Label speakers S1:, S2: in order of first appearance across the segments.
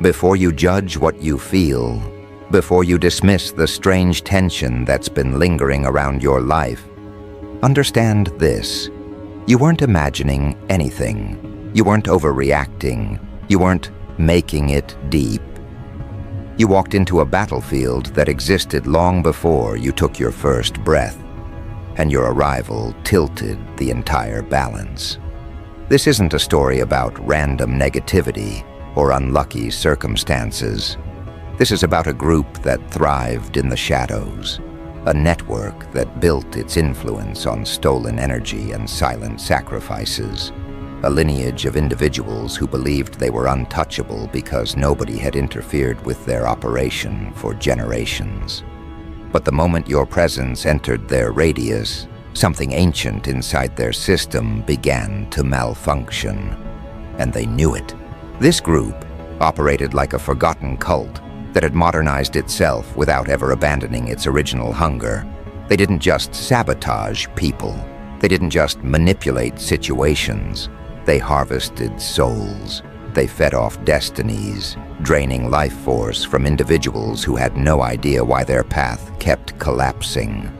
S1: Before you judge what you feel, before you dismiss the strange tension that's been lingering around your life, understand this. You weren't imagining anything. You weren't overreacting. You weren't making it deep. You walked into a battlefield that existed long before you took your first breath, and your arrival tilted the entire balance. This isn't a story about random negativity or unlucky circumstances. This is about a group that thrived in the shadows, a network that built its influence on stolen energy and silent sacrifices, a lineage of individuals who believed they were untouchable because nobody had interfered with their operation for generations. But the moment your presence entered their radius, something ancient inside their system began to malfunction, and they knew it. This group operated like a forgotten cult that had modernized itself without ever abandoning its original hunger. They didn't just sabotage people. They didn't just manipulate situations. They harvested souls. They fed off destinies, draining life force from individuals who had no idea why their path kept collapsing.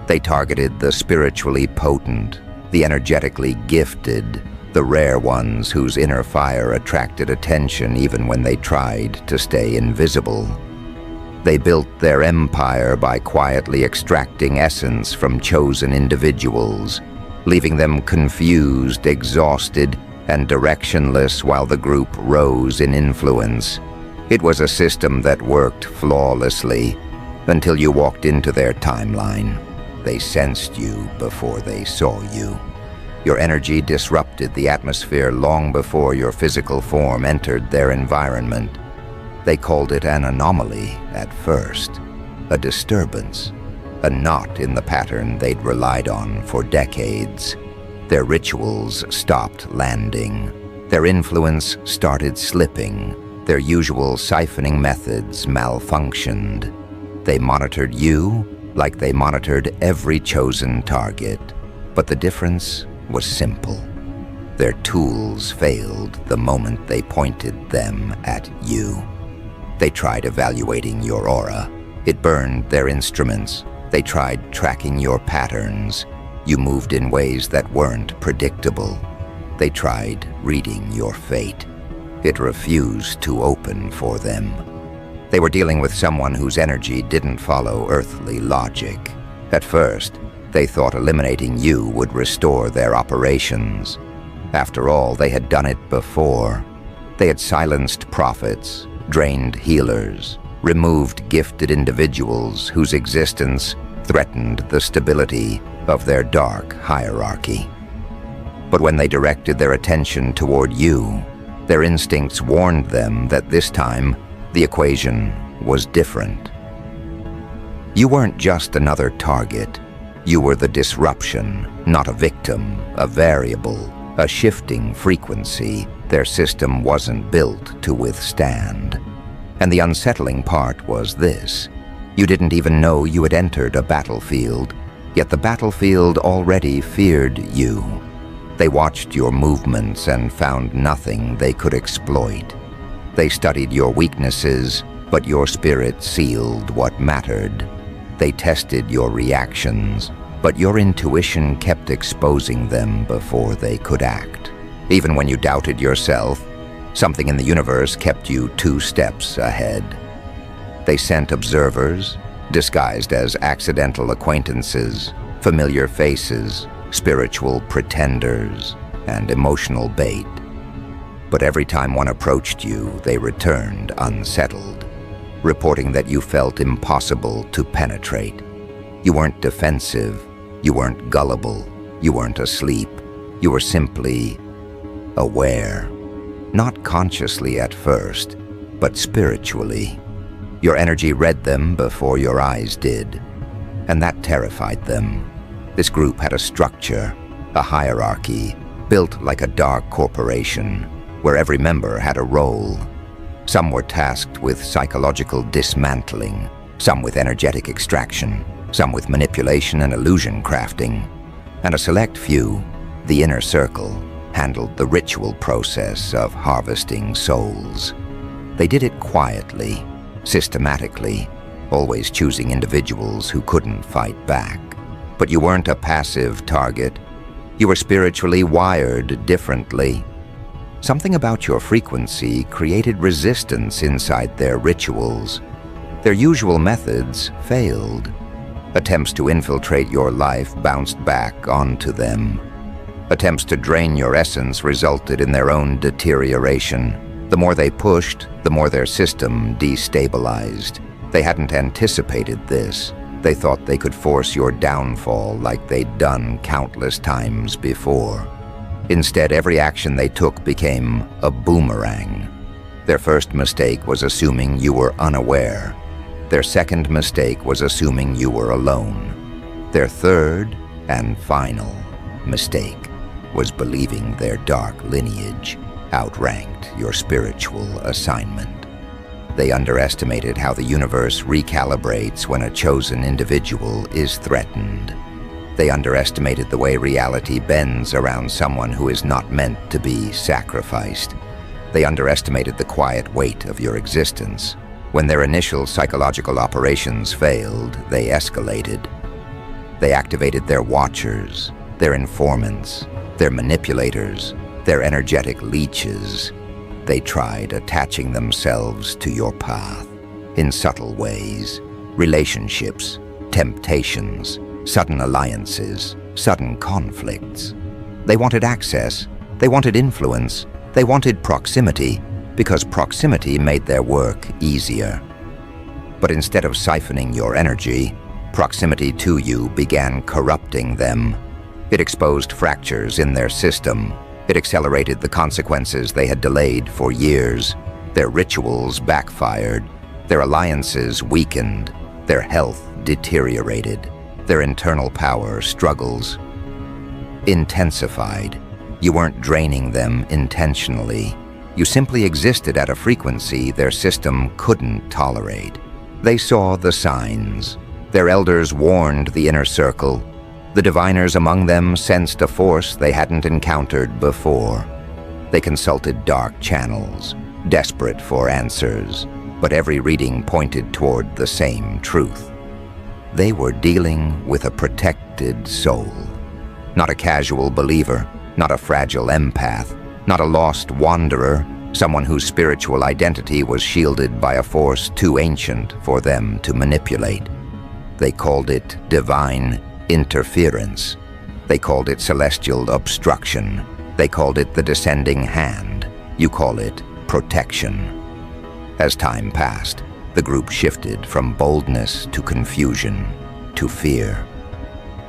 S1: They targeted the spiritually potent, the energetically gifted, the rare ones whose inner fire attracted attention even when they tried to stay invisible. They built their empire by quietly extracting essence from chosen individuals, leaving them confused, exhausted, and directionless while the group rose in influence. It was a system that worked flawlessly until you walked into their timeline. They sensed you before they saw you. Your energy disrupted the atmosphere long before your physical form entered their environment. They called it an anomaly at first, a disturbance, a knot in the pattern they'd relied on for decades. Their rituals stopped landing. Their influence started slipping. Their usual siphoning methods malfunctioned. They monitored you like they monitored every chosen target. But the difference was simple. Their tools failed the moment they pointed them at you. They tried evaluating your aura. It burned their instruments. They tried tracking your patterns. You moved in ways that weren't predictable. They tried reading your fate. It refused to open for them. They were dealing with someone whose energy didn't follow earthly logic. At first, they thought eliminating you would restore their operations. After all, they had done it before. They had silenced prophets, drained healers, removed gifted individuals whose existence threatened the stability of their dark hierarchy. But when they directed their attention toward you, their instincts warned them that this time, the equation was different. You weren't just another target. You were the disruption, not a victim, a variable, a shifting frequency their system wasn't built to withstand. And the unsettling part was this. You didn't even know you had entered a battlefield, yet the battlefield already feared you. They watched your movements and found nothing they could exploit. They studied your weaknesses, but your spirit sealed what mattered. They tested your reactions, but your intuition kept exposing them before they could act. Even when you doubted yourself, something in the universe kept you 2 steps ahead. They sent observers, disguised as accidental acquaintances, familiar faces, spiritual pretenders, and emotional bait. But every time one approached you, they returned unsettled, reporting that you felt impossible to penetrate. You weren't defensive, you weren't gullible, you weren't asleep, you were simply aware. Not consciously at first, but spiritually. Your energy read them before your eyes did, and that terrified them. This group had a structure, a hierarchy, built like a dark corporation, where every member had a role. Some were tasked with psychological dismantling, some with energetic extraction, some with manipulation and illusion crafting, and a select few, the inner circle, handled the ritual process of harvesting souls. They did it quietly, systematically, always choosing individuals who couldn't fight back. But you weren't a passive target. You were spiritually wired differently. Something about your frequency created resistance inside their rituals. Their usual methods failed. Attempts to infiltrate your life bounced back onto them. Attempts to drain your essence resulted in their own deterioration. The more they pushed, the more their system destabilized. They hadn't anticipated this. They thought they could force your downfall like they'd done countless times before. Instead, every action they took became a boomerang. Their first mistake was assuming you were unaware. Their second mistake was assuming you were alone. Their third and final mistake was believing their dark lineage outranked your spiritual assignment. They underestimated how the universe recalibrates when a chosen individual is threatened. They underestimated the way reality bends around someone who is not meant to be sacrificed. They underestimated the quiet weight of your existence. When their initial psychological operations failed, they escalated. They activated their watchers, their informants, their manipulators, their energetic leeches. They tried attaching themselves to your path in subtle ways. Relationships, temptations, sudden alliances, sudden conflicts. They wanted access, they wanted influence, they wanted proximity, because proximity made their work easier. But instead of siphoning your energy, proximity to you began corrupting them. It exposed fractures in their system. It accelerated the consequences they had delayed for years. Their rituals backfired. Their alliances weakened. Their health deteriorated. Their internal power struggles intensified. You weren't draining them intentionally. You simply existed at a frequency their system couldn't tolerate. They saw the signs. Their elders warned the inner circle. The diviners among them sensed a force they hadn't encountered before. They consulted dark channels, desperate for answers, but every reading pointed toward the same truth. They were dealing with a protected soul. Not a casual believer, not a fragile empath, not a lost wanderer, someone whose spiritual identity was shielded by a force too ancient for them to manipulate. They called it divine interference. They called it celestial obstruction. They called it the descending hand. You call it protection. As time passed, the group shifted from boldness to confusion, to fear.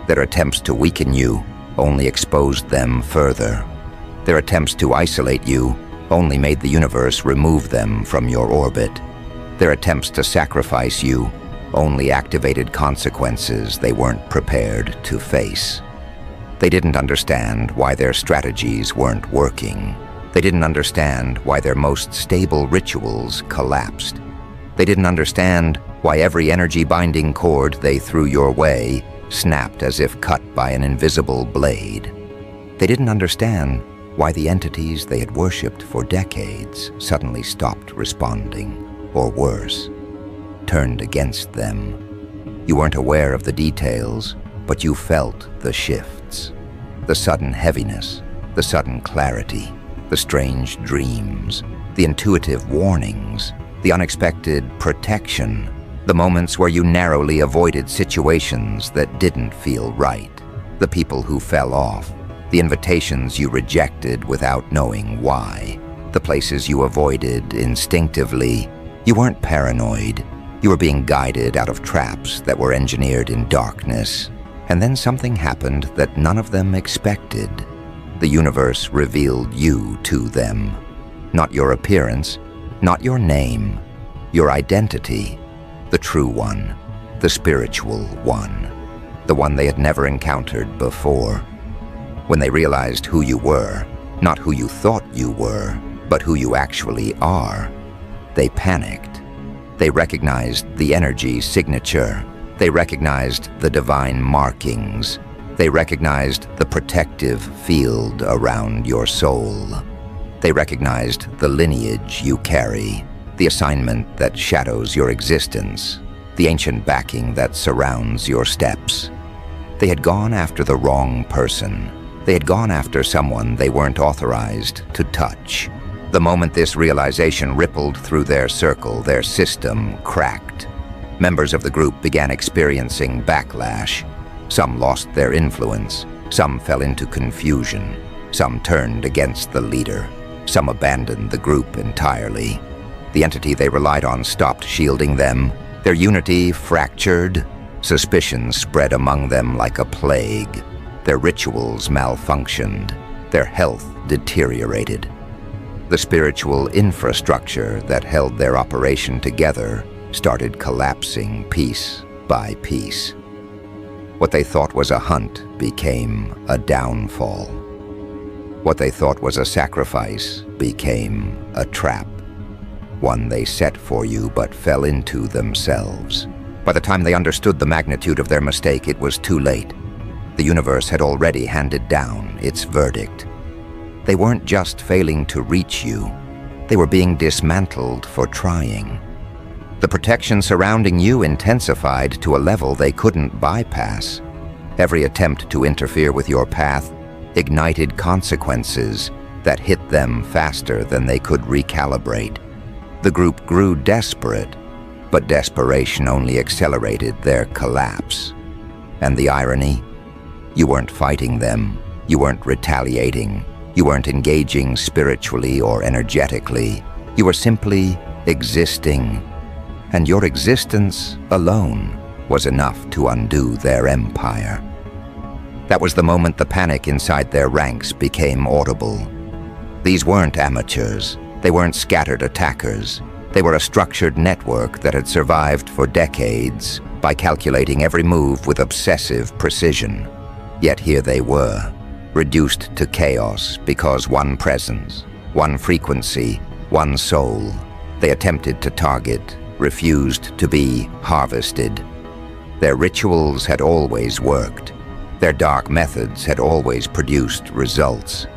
S1: Their attempts to weaken you only exposed them further. Their attempts to isolate you only made the universe remove them from your orbit. Their attempts to sacrifice you only activated consequences they weren't prepared to face. They didn't understand why their strategies weren't working. They didn't understand why their most stable rituals collapsed. They didn't understand why every energy-binding cord they threw your way snapped as if cut by an invisible blade. They didn't understand why the entities they had worshipped for decades suddenly stopped responding, or worse, turned against them. You weren't aware of the details, but you felt the shifts. The sudden heaviness, the sudden clarity, the strange dreams, the intuitive warnings, the unexpected protection, the moments where you narrowly avoided situations that didn't feel right, the people who fell off, the invitations you rejected without knowing why, the places you avoided instinctively. You weren't paranoid. You were being guided out of traps that were engineered in darkness. And then something happened that none of them expected. The universe revealed you to them. Not your appearance, not your name, your identity, the true one, the spiritual one, the one they had never encountered before. When they realized who you were, not who you thought you were, but who you actually are, they panicked. They recognized the energy signature. They recognized the divine markings. They recognized the protective field around your soul. They recognized the lineage you carry. the assignment that shadows your existence, the ancient backing that surrounds your steps. They had gone after the wrong person. They had gone after someone they weren't authorized to touch. The moment this realization rippled through their circle, their system cracked. Members of the group began experiencing backlash. Some lost their influence. Some fell into confusion. Some turned against the leader. Some abandoned the group entirely. The entity they relied on stopped shielding them. Their unity fractured. Suspicion spread among them like a plague. Their rituals malfunctioned. Their health deteriorated. The spiritual infrastructure that held their operation together started collapsing piece by piece. What they thought was a hunt became a downfall. What they thought was a sacrifice became a trap. One they set for you but fell into themselves. By the time they understood the magnitude of their mistake, it was too late. The universe had already handed down its verdict. They weren't just failing to reach you. They were being dismantled for trying. The protection surrounding you intensified to a level they couldn't bypass. Every attempt to interfere with your path ignited consequences that hit them faster than they could recalibrate. The group grew desperate, but desperation only accelerated their collapse. And the irony? You weren't fighting them. You weren't retaliating. You weren't engaging spiritually or energetically. You were simply existing. And your existence alone was enough to undo their empire. That was the moment the panic inside their ranks became audible. These weren't amateurs. They weren't scattered attackers. They were a structured network that had survived for decades by calculating every move with obsessive precision. Yet here they were, reduced to chaos because one presence, one frequency, one soul they attempted to target, refused to be harvested. Their rituals had always worked. Their dark methods had always produced results.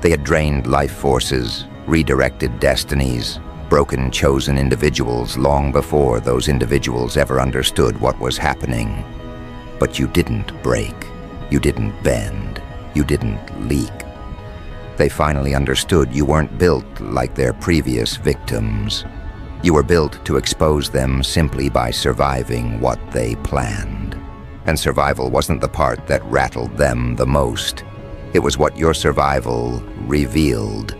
S1: They had drained life forces, redirected destinies, broken chosen individuals long before those individuals ever understood what was happening. But you didn't break. You didn't bend. You didn't leak. They finally understood you weren't built like their previous victims. You were built to expose them simply by surviving what they planned. And survival wasn't the part that rattled them the most. It was what your survival revealed.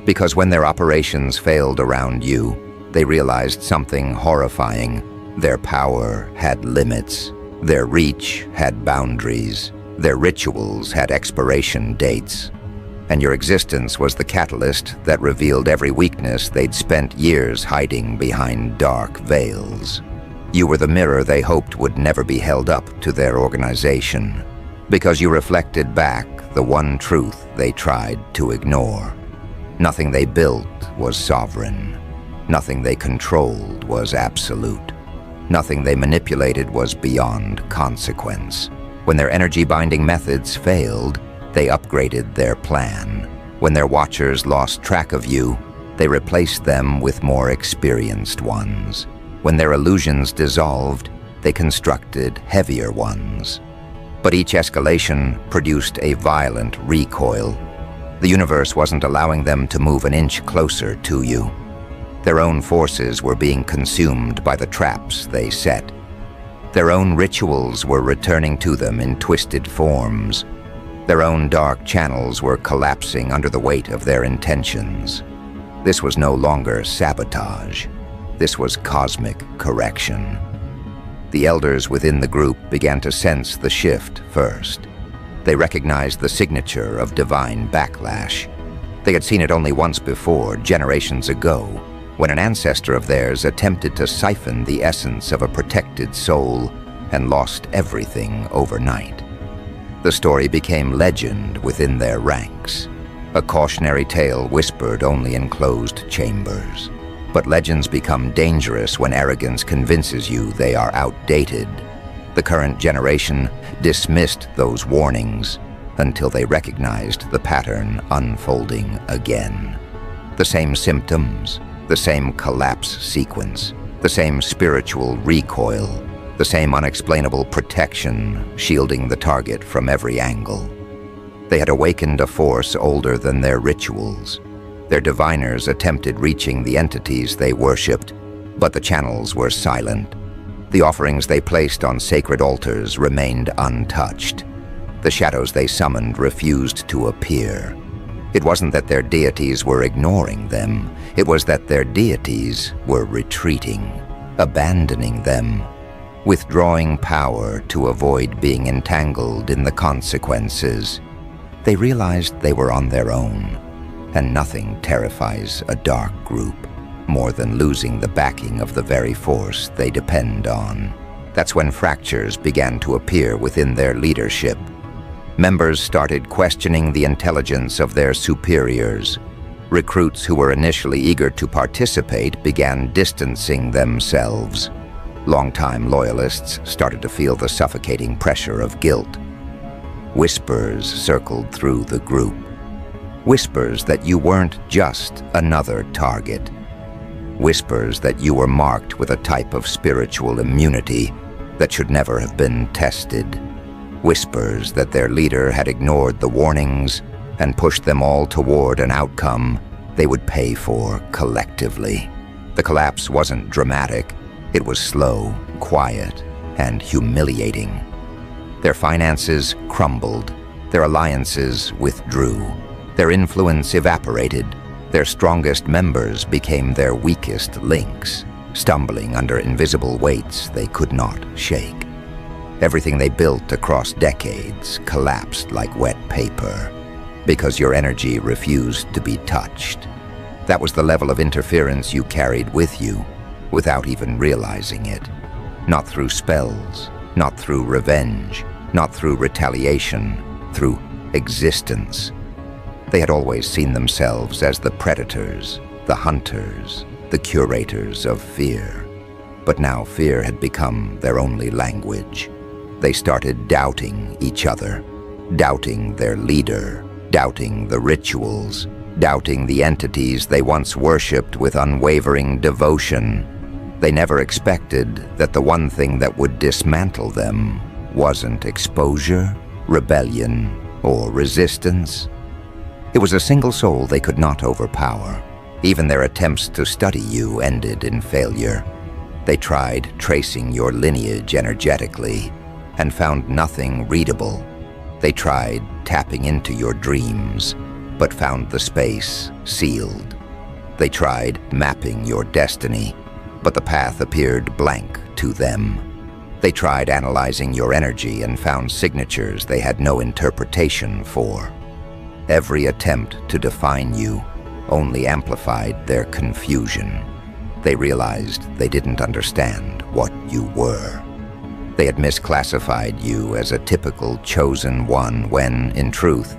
S1: Because when their operations failed around you, they realized something horrifying. Their power had limits. Their reach had boundaries. Their rituals had expiration dates. And your existence was the catalyst that revealed every weakness they'd spent years hiding behind dark veils. You were the mirror they hoped would never be held up to their organization, because you reflected back the one truth they tried to ignore. Nothing they built was sovereign. Nothing they controlled was absolute. Nothing they manipulated was beyond consequence. When their energy-binding methods failed, they upgraded their plan. When their watchers lost track of you, they replaced them with more experienced ones. When their illusions dissolved, they constructed heavier ones. But each escalation produced a violent recoil. The universe wasn't allowing them to move an inch closer to you. Their own forces were being consumed by the traps they set. Their own rituals were returning to them in twisted forms. Their own dark channels were collapsing under the weight of their intentions. This was no longer sabotage. This was cosmic correction. The elders within the group began to sense the shift first. They recognized the signature of divine backlash. They had seen it only once before, generations ago, when an ancestor of theirs attempted to siphon the essence of a protected soul and lost everything overnight. The story became legend within their ranks, a cautionary tale whispered only in closed chambers. But legends become dangerous when arrogance convinces you they are outdated. The current generation dismissed those warnings until they recognized the pattern unfolding again. The same symptoms, The same collapse sequence, the same spiritual recoil, the same unexplainable protection shielding the target from every angle. They had awakened a force older than their rituals. Their diviners attempted reaching the entities they worshipped, but the channels were silent. The offerings they placed on sacred altars remained untouched. The shadows they summoned refused to appear. It wasn't that their deities were ignoring them. It was that their deities were retreating, abandoning them, withdrawing power to avoid being entangled in the consequences. They realized they were on their own, and nothing terrifies a dark group more than losing the backing of the very force they depend on. That's when fractures began to appear within their leadership. Members started questioning the intelligence of their superiors. Recruits who were initially eager to participate began distancing themselves. Longtime loyalists started to feel the suffocating pressure of guilt. Whispers circled through the group. Whispers that you weren't just another target. Whispers that you were marked with a type of spiritual immunity that should never have been tested. Whispers that their leader had ignored the warnings and pushed them all toward an outcome they would pay for collectively. The collapse wasn't dramatic. It was slow, quiet, and humiliating. Their finances crumbled. Their alliances withdrew. Their influence evaporated. Their strongest members became their weakest links, stumbling under invisible weights they could not shake. Everything they built across decades collapsed like wet paper because your energy refused to be touched. That was the level of interference you carried with you without even realizing it. Not through spells, not through revenge, not through retaliation, through existence. They had always seen themselves as the predators, the hunters, the curators of fear. But now fear had become their only language. They started doubting each other, doubting their leader, doubting the rituals, doubting the entities they once worshipped with unwavering devotion. They never expected that the one thing that would dismantle them wasn't exposure, rebellion, or resistance. It was a single soul they could not overpower. Even their attempts to study you ended in failure. They tried tracing your lineage energetically and found nothing readable. They tried tapping into your dreams, but found the space sealed. They tried mapping your destiny, but the path appeared blank to them. They tried analyzing your energy and found signatures they had no interpretation for. Every attempt to define you only amplified their confusion. They realized they didn't understand what you were. They had misclassified you as a typical chosen one when, in truth,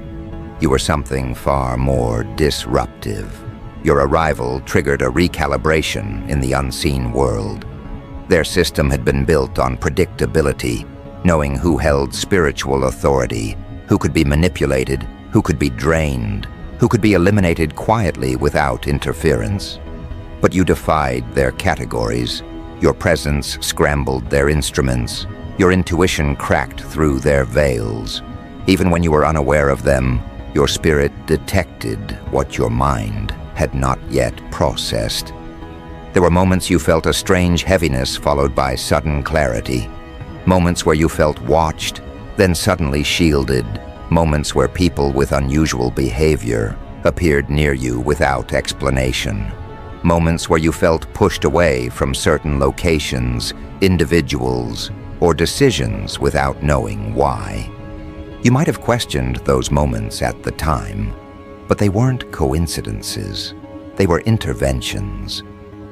S1: you were something far more disruptive. Your arrival triggered a recalibration in the unseen world. Their system had been built on predictability, knowing who held spiritual authority, who could be manipulated, who could be drained, who could be eliminated quietly without interference. But you defied their categories. Your presence scrambled their instruments. Your intuition cracked through their veils. Even when you were unaware of them, your spirit detected what your mind had not yet processed. There were moments you felt a strange heaviness followed by sudden clarity. Moments where you felt watched, then suddenly shielded. Moments where people with unusual behavior appeared near you without explanation. Moments where you felt pushed away from certain locations, individuals, or decisions without knowing why. You might have questioned those moments at the time, but they weren't coincidences. They were interventions.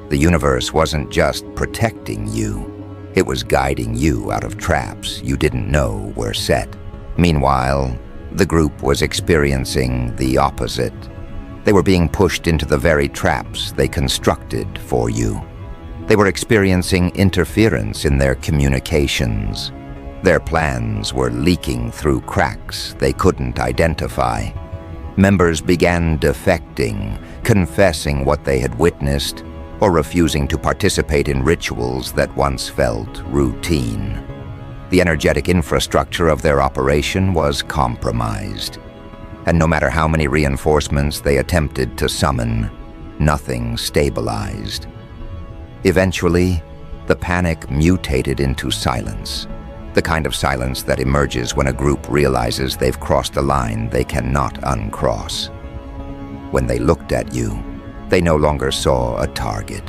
S1: The universe wasn't just protecting you. It was guiding you out of traps you didn't know were set. Meanwhile, the group was experiencing the opposite. They were being pushed into the very traps they constructed for you. They were experiencing interference in their communications. Their plans were leaking through cracks they couldn't identify. Members began defecting, confessing what they had witnessed, or refusing to participate in rituals that once felt routine. The energetic infrastructure of their operation was compromised, and no matter how many reinforcements they attempted to summon, nothing stabilized. Eventually, the panic mutated into silence, the kind of silence that emerges when a group realizes they've crossed a line they cannot uncross. When they looked at you, they no longer saw a target.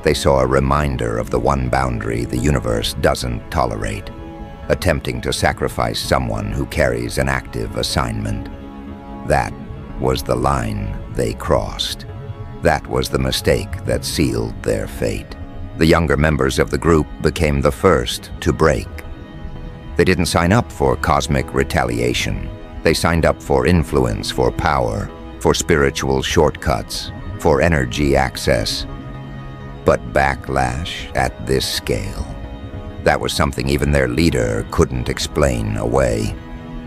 S1: They saw a reminder of the one boundary the universe doesn't tolerate, attempting to sacrifice someone who carries an active assignment. That was the line they crossed. That was the mistake that sealed their fate. The younger members of the group became the first to break. They didn't sign up for cosmic retaliation. They signed up for influence, for power, for spiritual shortcuts, for energy access. But backlash at this scale, that was something even their leader couldn't explain away.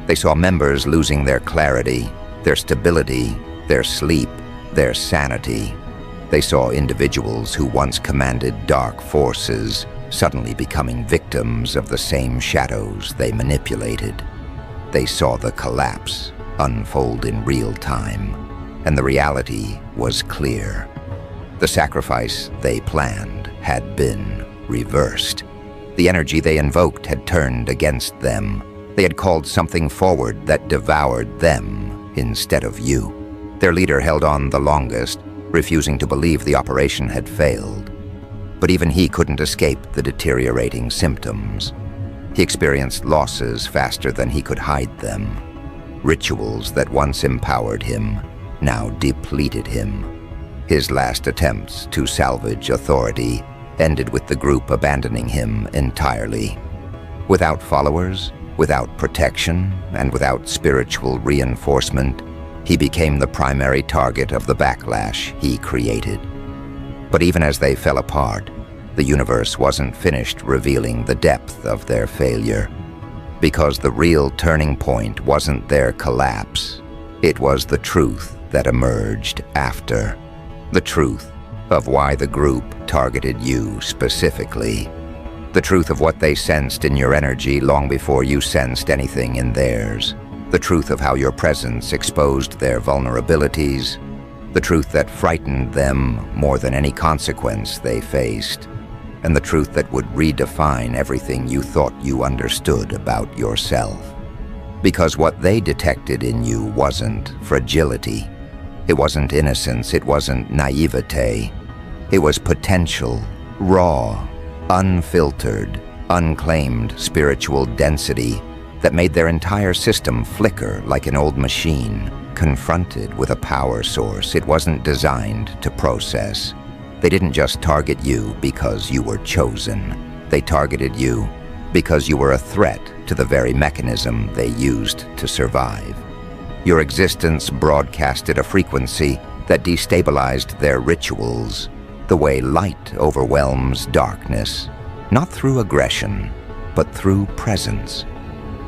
S1: They saw members losing their clarity, their stability, their sleep, their sanity. They saw individuals who once commanded dark forces suddenly becoming victims of the same shadows they manipulated. They saw the collapse unfold in real time, and the reality was clear. The sacrifice they planned had been reversed. The energy they invoked had turned against them. They had called something forward that devoured them instead of you. Their leader held on the longest, refusing to believe the operation had failed. But even he couldn't escape the deteriorating symptoms. He experienced losses faster than he could hide them. Rituals that once empowered him now depleted him. His last attempts to salvage authority ended with the group abandoning him entirely. Without followers, without protection, and without spiritual reinforcement, he became the primary target of the backlash he created. But even as they fell apart, the universe wasn't finished revealing the depth of their failure. Because the real turning point wasn't their collapse, it was the truth that emerged after. The truth of why the group targeted you specifically. The truth of what they sensed in your energy long before you sensed anything in theirs. The truth of how your presence exposed their vulnerabilities. The truth that frightened them more than any consequence they faced. And the truth that would redefine everything you thought you understood about yourself. Because what they detected in you wasn't fragility. It wasn't innocence, it wasn't naivete. It was potential, raw, unfiltered, unclaimed spiritual density that made their entire system flicker like an old machine confronted with a power source it wasn't designed to process. They didn't just target you because you were chosen. They targeted you because you were a threat to the very mechanism they used to survive. Your existence broadcasted a frequency that destabilized their rituals, the way light overwhelms darkness, not through aggression, but through presence.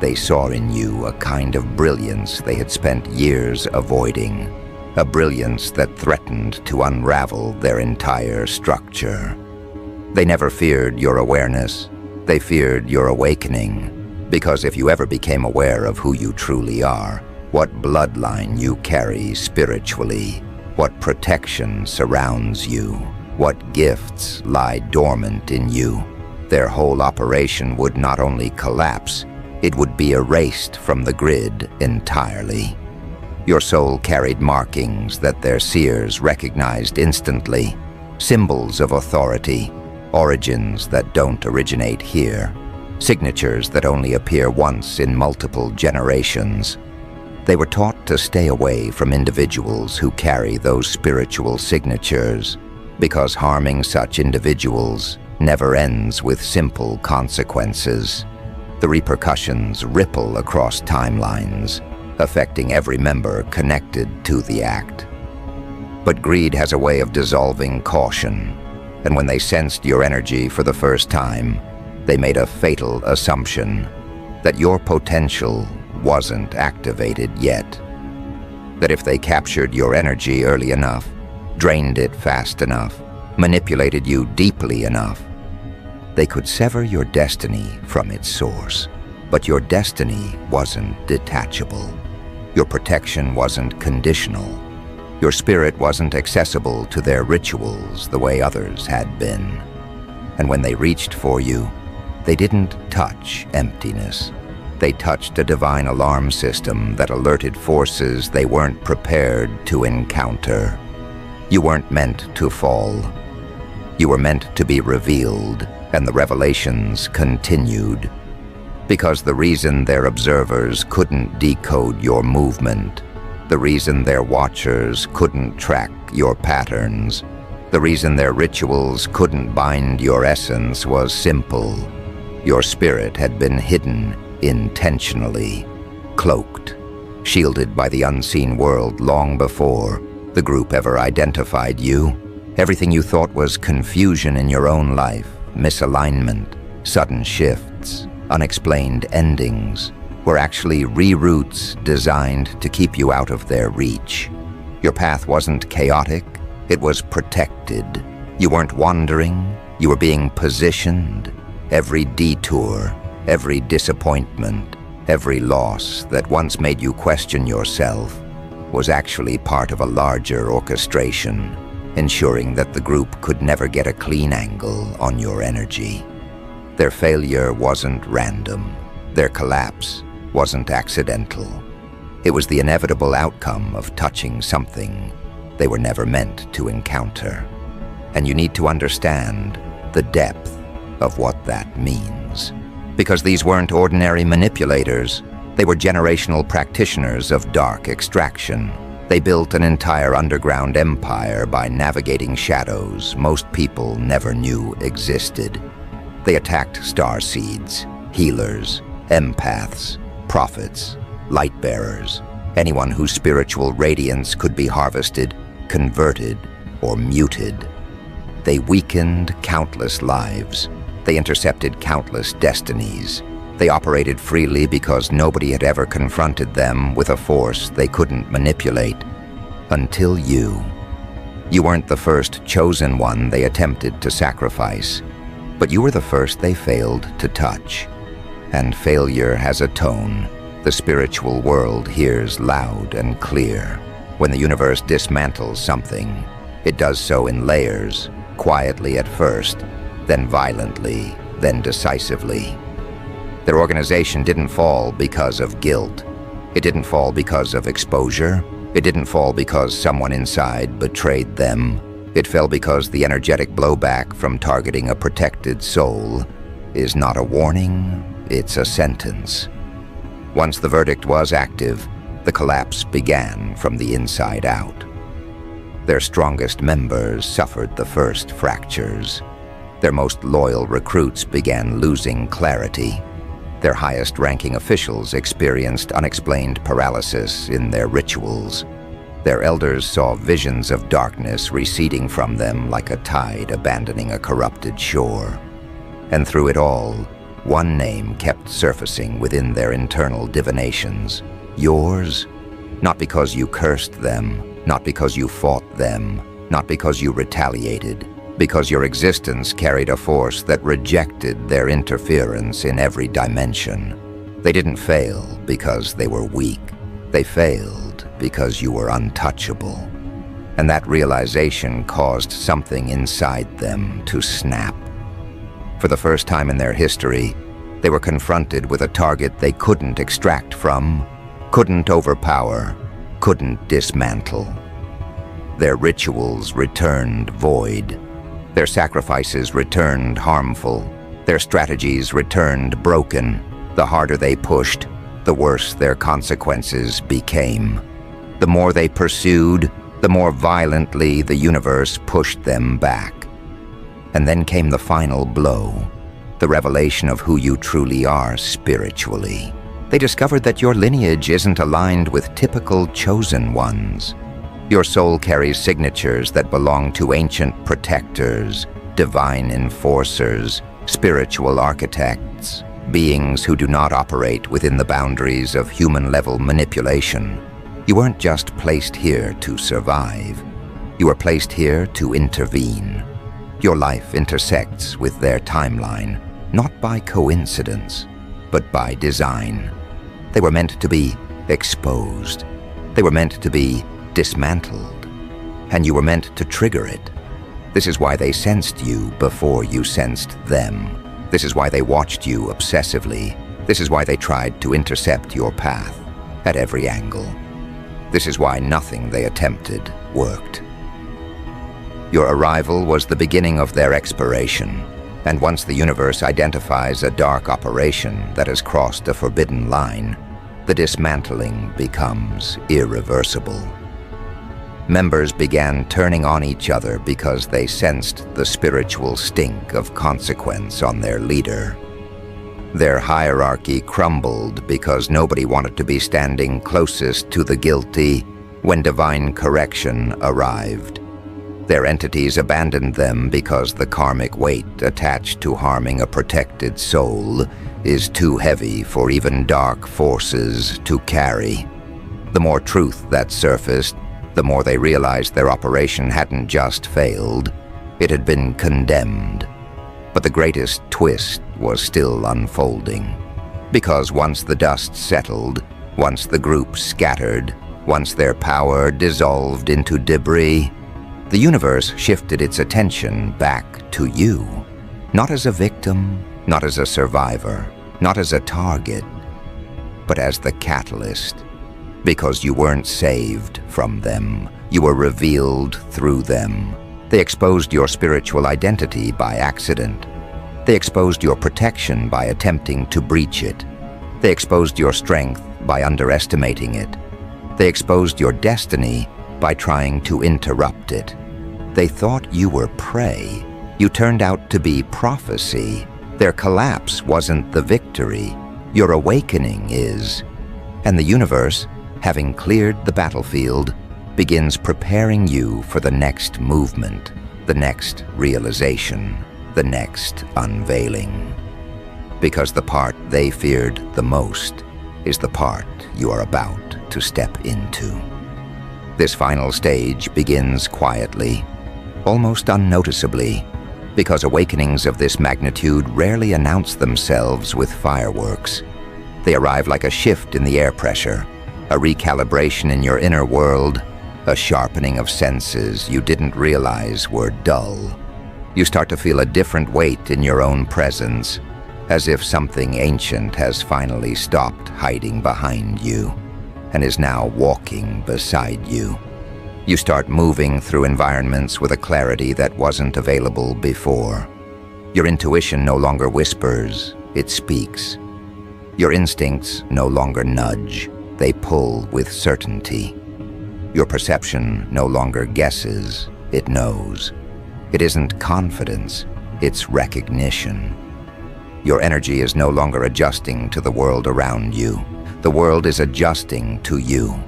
S1: They saw in you a kind of brilliance they had spent years avoiding, a brilliance that threatened to unravel their entire structure. They never feared your awareness, they feared your awakening, because if you ever became aware of who you truly are, what bloodline you carry spiritually, what protection surrounds you, what gifts lie dormant in you, their whole operation would not only collapse, it would be erased from the grid entirely. Your soul carried markings that their seers recognized instantly, symbols of authority, origins that don't originate here, signatures that only appear once in multiple generations. They were taught to stay away from individuals who carry those spiritual signatures, because harming such individuals never ends with simple consequences. The repercussions ripple across timelines, affecting every member connected to the act. But greed has a way of dissolving caution, and when they sensed your energy for the first time, they made a fatal assumption that your potential wasn't activated yet. That if they captured your energy early enough, drained it fast enough, manipulated you deeply enough, they could sever your destiny from its source. But your destiny wasn't detachable. Your protection wasn't conditional. Your spirit wasn't accessible to their rituals the way others had been. And when they reached for you, they didn't touch emptiness. They touched a divine alarm system that alerted forces they weren't prepared to encounter. You weren't meant to fall. You were meant to be revealed, and the revelations continued. Because the reason their observers couldn't decode your movement, the reason their watchers couldn't track your patterns, the reason their rituals couldn't bind your essence was simple. Your spirit had been hidden intentionally, cloaked, shielded by the unseen world long before the group ever identified you. Everything you thought was confusion in your own life, misalignment, sudden shifts, unexplained endings, were actually reroutes designed to keep you out of their reach. Your path wasn't chaotic, it was protected. You weren't wandering, you were being positioned. Every detour, every disappointment, every loss that once made you question yourself was actually part of a larger orchestration, ensuring that the group could never get a clean angle on your energy. Their failure wasn't random. Their collapse wasn't accidental. It was the inevitable outcome of touching something they were never meant to encounter. And you need to understand the depth of what that means. Because these weren't ordinary manipulators. They were generational practitioners of dark extraction. They built an entire underground empire by navigating shadows most people never knew existed. They attacked starseeds, healers, empaths, prophets, light-bearers, anyone whose spiritual radiance could be harvested, converted, or muted. They weakened countless lives. They intercepted countless destinies. They operated freely because nobody had ever confronted them with a force they couldn't manipulate. Until you. You weren't the first chosen one they attempted to sacrifice, but you were the first they failed to touch. And failure has a tone the spiritual world hears loud and clear. When the universe dismantles something, it does so in layers, quietly at first, then violently, then decisively. Their organization didn't fall because of guilt. It didn't fall because of exposure. It didn't fall because someone inside betrayed them. It fell because the energetic blowback from targeting a protected soul is not a warning, it's a sentence. Once the verdict was active, the collapse began from the inside out. Their strongest members suffered the first fractures. Their most loyal recruits began losing clarity. Their highest-ranking officials experienced unexplained paralysis in their rituals. Their elders saw visions of darkness receding from them like a tide abandoning a corrupted shore. And through it all, one name kept surfacing within their internal divinations. Yours, not because you cursed them, not because you fought them, not because you retaliated, because your existence carried a force that rejected their interference in every dimension. They didn't fail because they were weak. They failed because you were untouchable. And that realization caused something inside them to snap. For the first time in their history, they were confronted with a target they couldn't extract from, couldn't overpower, couldn't dismantle. Their rituals returned void. Their sacrifices returned harmful. Their strategies returned broken. The harder they pushed, the worse their consequences became. The more they pursued, the more violently the universe pushed them back. And then came the final blow, the revelation of who you truly are spiritually. They discovered that your lineage isn't aligned with typical chosen ones. Your soul carries signatures that belong to ancient protectors, divine enforcers, spiritual architects, beings who do not operate within the boundaries of human-level manipulation. You weren't just placed here to survive. You were placed here to intervene. Your life intersects with their timeline, not by coincidence, but by design. They were meant to be exposed. They were meant to be dismantled. And you were meant to trigger it. This is why they sensed you before you sensed them. This is why they watched you obsessively. This is why they tried to intercept your path at every angle. This is why nothing they attempted worked. Your arrival was the beginning of their expiration, and once the universe identifies a dark operation that has crossed a forbidden line, the dismantling becomes irreversible. Members began turning on each other because they sensed the spiritual stink of consequence on their leader. Their hierarchy crumbled because nobody wanted to be standing closest to the guilty when divine correction arrived. Their entities abandoned them because the karmic weight attached to harming a protected soul is too heavy for even dark forces to carry. The more truth that surfaced, the more they realized their operation hadn't just failed, it had been condemned. But the greatest twist was still unfolding. Because once the dust settled, once the group scattered, once their power dissolved into debris, the universe shifted its attention back to you. Not as a victim, not as a survivor, not as a target, but as the catalyst. Because you weren't saved from them, you were revealed through them. They exposed your spiritual identity by accident. They exposed your protection by attempting to breach it. They exposed your strength by underestimating it. They exposed your destiny by trying to interrupt it. They thought you were prey. You turned out to be prophecy. Their collapse wasn't the victory. Your awakening is. And the universe, having cleared the battlefield, begins preparing you for the next movement, the next realization, the next unveiling. Because the part they feared the most is the part you are about to step into. This final stage begins quietly, almost unnoticeably, because awakenings of this magnitude rarely announce themselves with fireworks. They arrive like a shift in the air pressure, a recalibration in your inner world, a sharpening of senses you didn't realize were dull. You start to feel a different weight in your own presence, as if something ancient has finally stopped hiding behind you and is now walking beside you. You start moving through environments with a clarity that wasn't available before. Your intuition no longer whispers, it speaks. Your instincts no longer nudge, they pull with certainty. Your perception no longer guesses, it knows. It isn't confidence, it's recognition. Your energy is no longer adjusting to the world around you. The world is adjusting to you.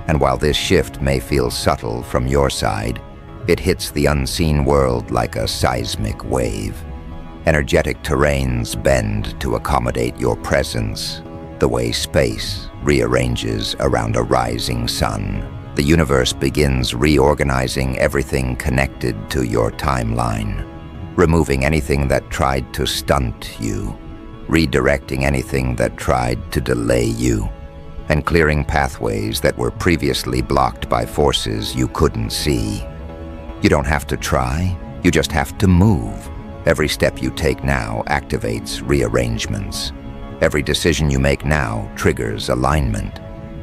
S1: And while this shift may feel subtle from your side, it hits the unseen world like a seismic wave. Energetic terrains bend to accommodate your presence, the way space rearranges around a rising sun. The universe begins reorganizing everything connected to your timeline, removing anything that tried to stunt you, redirecting anything that tried to delay you, and clearing pathways that were previously blocked by forces you couldn't see. You don't have to try, you just have to move. Every step you take now activates rearrangements. Every decision you make now triggers alignment.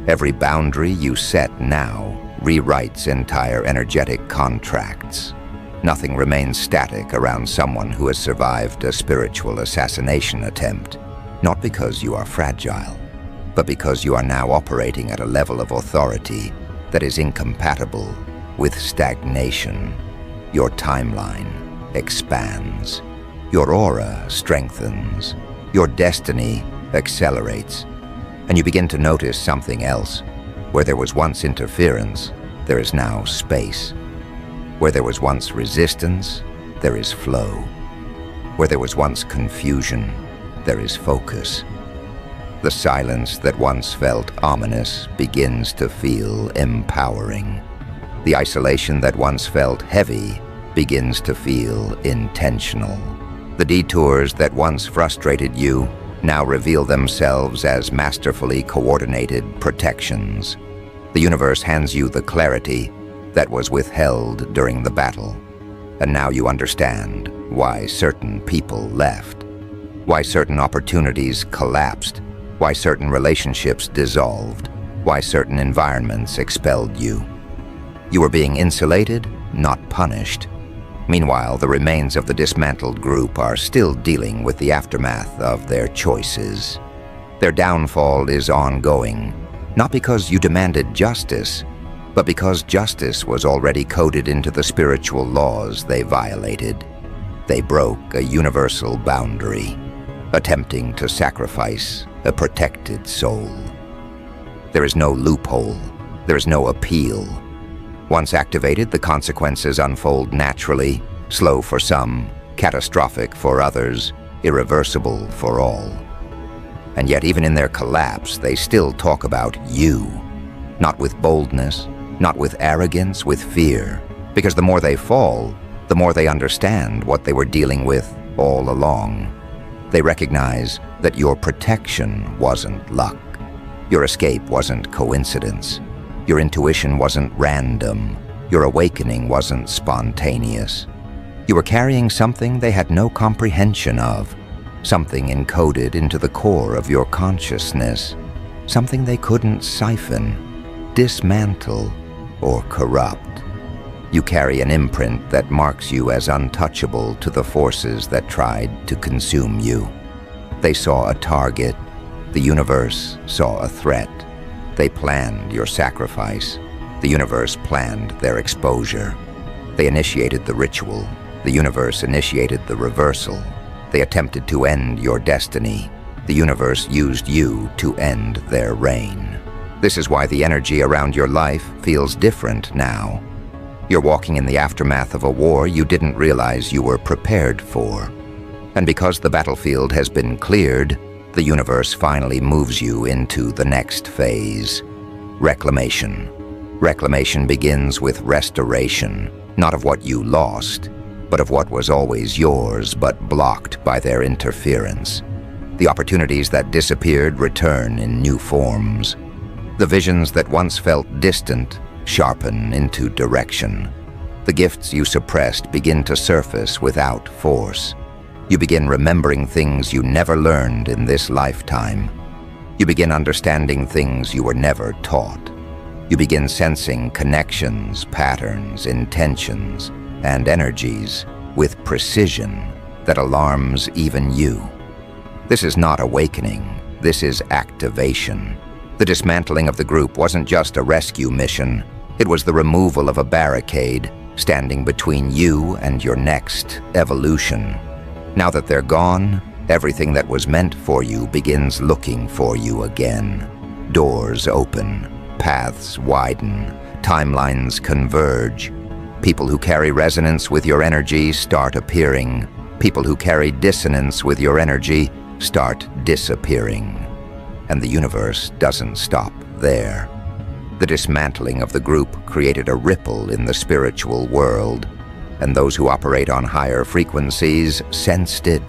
S1: Every boundary you set now rewrites entire energetic contracts. Nothing remains static around someone who has survived a spiritual assassination attempt, not because you are fragile, but because you are now operating at a level of authority that is incompatible with stagnation. Your timeline expands. Your aura strengthens. Your destiny accelerates. And you begin to notice something else. Where there was once interference, there is now space. Where there was once resistance, there is flow. Where there was once confusion, there is focus. The silence that once felt ominous begins to feel empowering. The isolation that once felt heavy begins to feel intentional. The detours that once frustrated you now reveal themselves as masterfully coordinated protections. The universe hands you the clarity that was withheld during the battle. And now you understand why certain people left, why certain opportunities collapsed, why certain relationships dissolved, why certain environments expelled you. You were being insulated, not punished. Meanwhile, the remains of the dismantled group are still dealing with the aftermath of their choices. Their downfall is ongoing, not because you demanded justice, but because justice was already coded into the spiritual laws they violated. They broke a universal boundary, attempting to sacrifice a protected soul. There is no loophole. There is no appeal. Once activated, the consequences unfold naturally, slow for some, catastrophic for others, irreversible for all. And yet even in their collapse, they still talk about you. Not with boldness, not with arrogance, with fear. Because the more they fall, the more they understand what they were dealing with all along. They recognize that your protection wasn't luck. Your escape wasn't coincidence. Your intuition wasn't random. Your awakening wasn't spontaneous. You were carrying something they had no comprehension of, something encoded into the core of your consciousness, something they couldn't siphon, dismantle, or corrupt. You carry an imprint that marks you as untouchable to the forces that tried to consume you. They saw a target. The universe saw a threat. They planned your sacrifice. The universe planned their exposure. They initiated the ritual. The universe initiated the reversal. They attempted to end your destiny. The universe used you to end their reign. This is why the energy around your life feels different now. You're walking in the aftermath of a war you didn't realize you were prepared for. And because the battlefield has been cleared, the universe finally moves you into the next phase, reclamation. Reclamation begins with restoration, not of what you lost, but of what was always yours but blocked by their interference. The opportunities that disappeared return in new forms. The visions that once felt distant sharpen into direction. The gifts you suppressed begin to surface without force. You begin remembering things you never learned in this lifetime. You begin understanding things you were never taught. You begin sensing connections, patterns, intentions, and energies with precision that alarms even you. This is not awakening. This is activation. The dismantling of the group wasn't just a rescue mission. It was the removal of a barricade standing between you and your next evolution. Now that they're gone, everything that was meant for you begins looking for you again. Doors open, paths widen, timelines converge. People who carry resonance with your energy start appearing. People who carry dissonance with your energy start disappearing. And the universe doesn't stop there. The dismantling of the group created a ripple in the spiritual world, and those who operate on higher frequencies sensed it.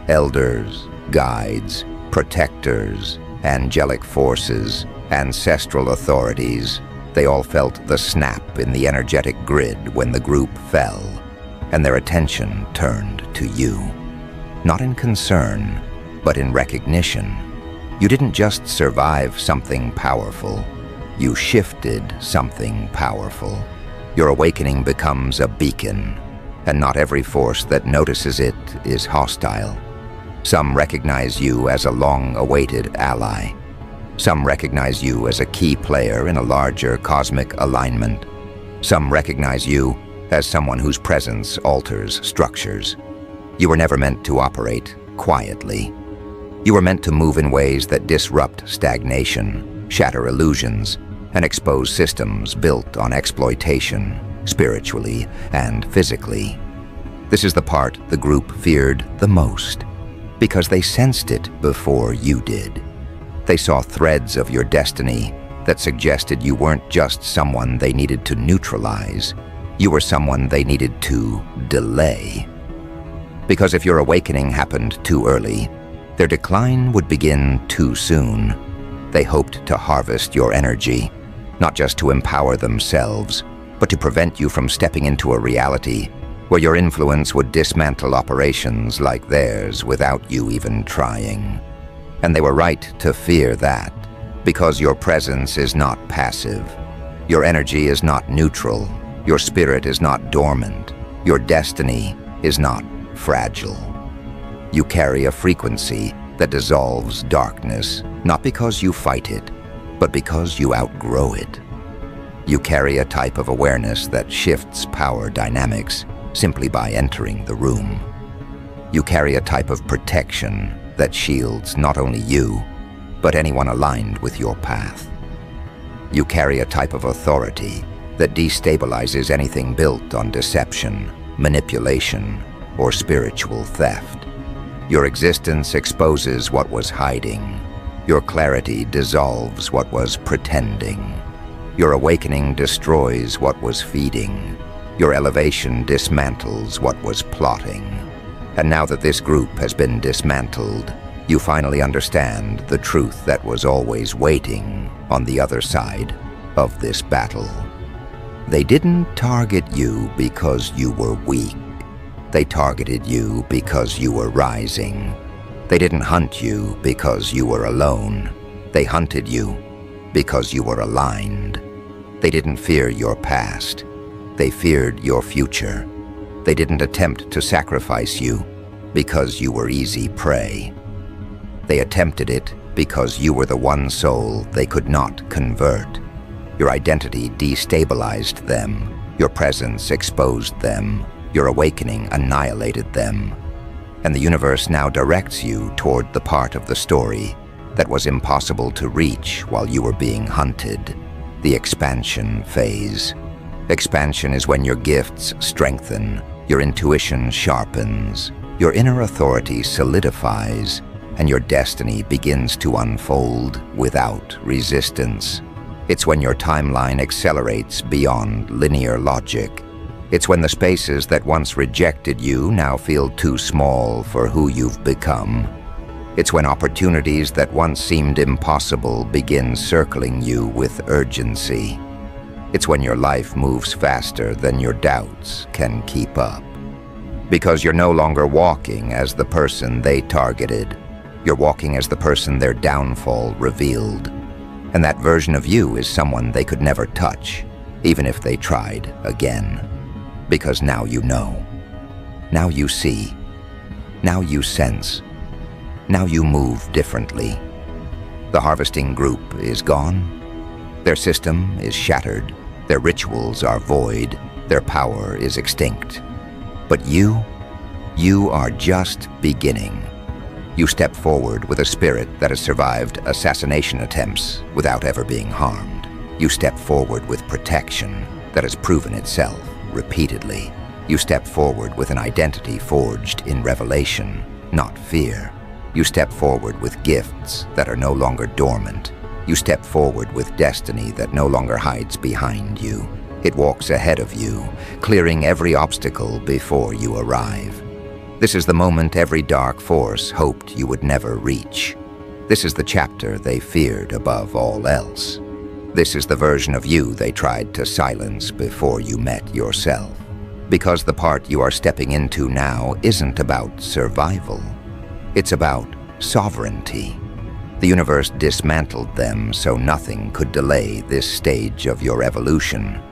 S1: Elders, guides, protectors, angelic forces, ancestral authorities, they all felt the snap in the energetic grid when the group fell, and their attention turned to you. Not in concern, but in recognition. You didn't just survive something powerful, you shifted something powerful. Your awakening becomes a beacon, and not every force that notices it is hostile. Some recognize you as a long-awaited ally. Some recognize you as a key player in a larger cosmic alignment. Some recognize you as someone whose presence alters structures. You were never meant to operate quietly. You were meant to move in ways that disrupt stagnation, shatter illusions, and expose systems built on exploitation, spiritually and physically. This is the part the group feared the most, because they sensed it before you did. They saw threads of your destiny that suggested you weren't just someone they needed to neutralize. You were someone they needed to delay. Because if your awakening happened too early, their decline would begin too soon. They hoped to harvest your energy, not just to empower themselves, but to prevent you from stepping into a reality where your influence would dismantle operations like theirs without you even trying. And they were right to fear that, because your presence is not passive. Your energy is not neutral. Your spirit is not dormant. Your destiny is not fragile. You carry a frequency that dissolves darkness, not because you fight it, but because you outgrow it. You carry a type of awareness that shifts power dynamics simply by entering the room. You carry a type of protection that shields not only you, but anyone aligned with your path. You carry a type of authority that destabilizes anything built on deception, manipulation, or spiritual theft. Your existence exposes what was hiding. Your clarity dissolves what was pretending. Your awakening destroys what was feeding. Your elevation dismantles what was plotting. And now that this group has been dismantled, you finally understand the truth that was always waiting on the other side of this battle. They didn't target you because you were weak. They targeted you because you were rising. They didn't hunt you because you were alone. They hunted you because you were aligned. They didn't fear your past. They feared your future. They didn't attempt to sacrifice you because you were easy prey. They attempted it because you were the one soul they could not convert. Your identity destabilized them. Your presence exposed them. Your awakening annihilated them. And the universe now directs you toward the part of the story that was impossible to reach while you were being hunted, the expansion phase. Expansion is when your gifts strengthen, your intuition sharpens, your inner authority solidifies, and your destiny begins to unfold without resistance. It's when your timeline accelerates beyond linear logic. It's when the spaces that once rejected you now feel too small for who you've become. It's when opportunities that once seemed impossible begin circling you with urgency. It's when your life moves faster than your doubts can keep up. Because you're no longer walking as the person they targeted. You're walking as the person their downfall revealed. And that version of you is someone they could never touch, even if they tried again. Because now you know. Now you see. Now you sense. Now you move differently. The harvesting group is gone. Their system is shattered. Their rituals are void. Their power is extinct. But you are just beginning. You step forward with a spirit that has survived assassination attempts without ever being harmed. You step forward with protection that has proven itself repeatedly. You step forward with an identity forged in revelation, not fear. You step forward with gifts that are no longer dormant. You step forward with destiny that no longer hides behind you. It walks ahead of you, clearing every obstacle before you arrive. This is the moment every dark force hoped you would never reach. This is the chapter they feared above all else. This is the version of you they tried to silence before you met yourself. Because the part you are stepping into now isn't about survival. It's about sovereignty. The universe dismantled them so nothing could delay this stage of your evolution.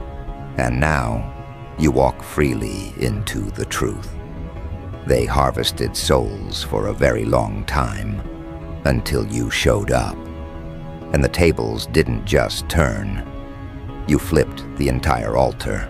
S1: And now, you walk freely into the truth. They harvested souls for a very long time, until you showed up. And the tables didn't just turn. You flipped the entire altar.